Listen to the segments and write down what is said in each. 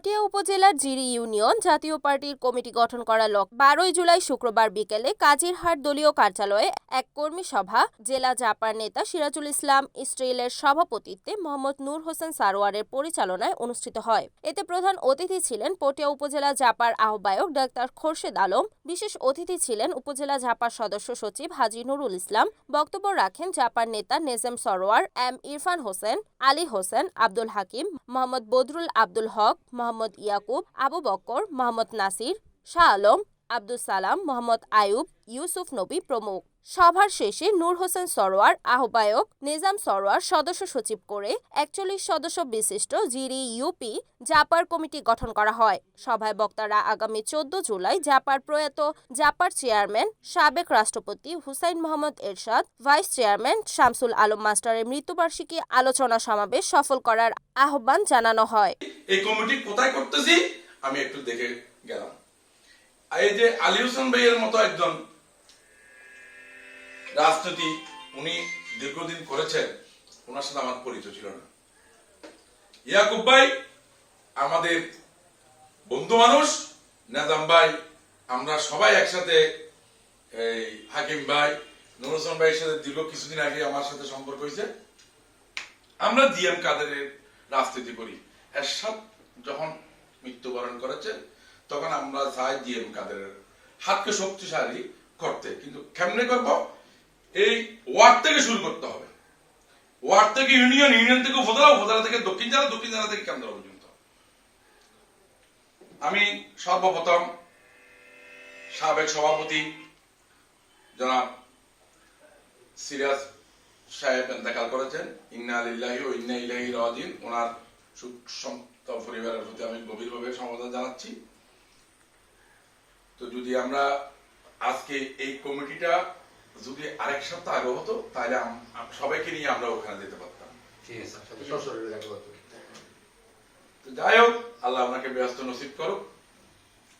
পটিয়া উপজেলার জিরি ইউনিয়ন জাতীয় পার্টির কমিটি গঠন করা লক্ষ্যে 12 জুলাই শুক্রবার বিকেলে কাজিরহাট দলীয় কার্যালয়ে এক কর্মী সভা জেলা জাপার নেতা সিরাজুল ইসলাম ইসরায়েলের সভাপতিত্বে মোহাম্মদ নূর হোসেন সারোয়ারের পরিচালনায় অনুষ্ঠিত হয়। এতে প্রধান অতিথি ছিলেন পটিয়া উপজেলা জাপার আহ্বায়ক ডাক্তার খোরশেদ আলম। বিশেষ অতিথি ছিলেন উপজেলা জাপার সদস্য সচিব হাজী নুরুল ইসলাম। বক্তব্য রাখেন জাপার নেতা নেজেম সরোয়ার, এম ইরফান হোসেন, আলী হোসেন, আব্দুল হাকিম, মোহাম্মদ বদরুল আব্দুল হক, মোহাম্মদ ইয়াকুব, আবু বক্কর, মোহাম্মদ নাসির, শাহ আলম, আব্দুল সালাম, মোহাম্মদ আয়ুব, ইউসুফ নবী প্রমুখ। সভার শেষে নূর হোসেন সরোয়ার আহ্বায়ক, নিজাম সরোয়ার সদস্য সচিব করে 41 সদস্য বিশিষ্ট জিরি ইউপি জাপার কমিটি গঠন করা হয়। সভায় বক্তারা আগামী 14 জুলাই জাপার প্রয়াত জাপার চেয়ারম্যান সাবেক রাষ্ট্রপতি হুসাইন মোহাম্মদ এরশাদ, ভাইস চেয়ারম্যান শামসুল আলম মাস্টারের মৃত্যুবার্ষিকী আলোচনা সমাবেশ সফল করার আহ্বান জানানো হয়। এই কমিটি কোথায় করতেছি আমি একটু দেখে গেলাম। এই যে আলী হোসেন ভাইয়ের মতো একজন রাজনীতি উনি দীর্ঘদিন করেছেন, ওনার সাথে আমার পরিচয় ছিল না। ইয়াকুব ভাই আমাদের বন্ধু মানুষ, নেজাম ভাই, আমরা সবাই একসাথে, এই হাকিম ভাই, নূর হোসেন ভাইয়ের সাথে দীর্ঘ কিছুদিন আগে আমার সাথে সম্পর্ক হয়েছে। আমরা জিএম কাদেরের রাজনীতি করি। এরশাদ যখন মৃত্যুবরণ করেছেন তখন আমরা চাই জিএম কাদেরের হাতকে শক্তিশালী করতে, কিন্তু কেমনে করব? এই ওয়ার্ড থেকে শুরু করতে হবে। ওয়ার্ড থেকে ইউনিয়ন, ইউনিয়ন থেকে উপজেলা, উপজেলা থেকে দক্ষিণ জেলা, দক্ষিণ জেলা থেকে কেন্দ্র পর্যন্ত। আমি সর্বপ্রথম সাবেক সভাপতি জনাব সিরাজ সাহেব ইন্তেকাল করেছেন, ইন্না লিল্লাহি ওয়া ইন্না ইলাইহি রাজিউন। ওনার শোক সন্তপ্ত পরিবারের প্রতি আমি গভীরভাবে সমবেদনা জানাচ্ছি। তো যদি আমরা আজকে এই কমিটিটা যদি আরেক সপ্তাহ আগে হতো তাহলে সবাইকে নিয়ে আমরা ওখানে যেতে পারতাম। যাই হোক, আল্লাহ আপনাকে ব্যস্ত নসিব করুক।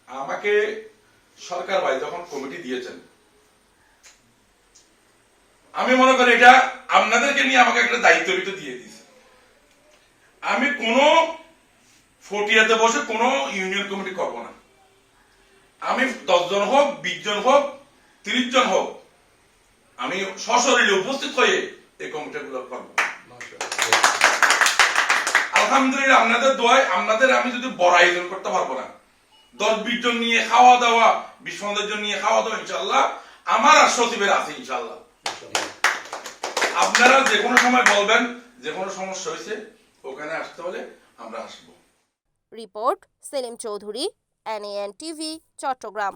আমাকে সরকার ভাই যখন কমিটি দিয়েছেন, আমি মনে করি এটা আপনাদেরকে নিয়ে আমাকে একটা দায়িত্ব দিয়ে দিয়েছে। আমি কোন ফটিয়াতে বসে কোন ইউনিয়ন কমিটি করব না। আমি 10 জন হোক, 20 জন হোক, 30 জন হোক, আমি সশরীরে উপস্থিত হয়ে এই কমিটিগুলো করব। আলহামদুলিল্লাহ, আপনাদের দোয়ায় আপনাদের আমি যদি বড় আয়োজন করতে পারবো না, 10-20 জন নিয়ে খাওয়া দাওয়া, 20-15 জন নিয়ে খাওয়া দাওয়া ইনশাআল্লাহ আমার আর সচিবের আছে ইনশাআল্লাহ। আপনারা যে কোনো সময় বলবেন, যে কোনো সমস্যা হয়েছে ওখানে আসতে হলে আমরা আসবো। Report Selim Chowdhury, NAN TV, Chittagong.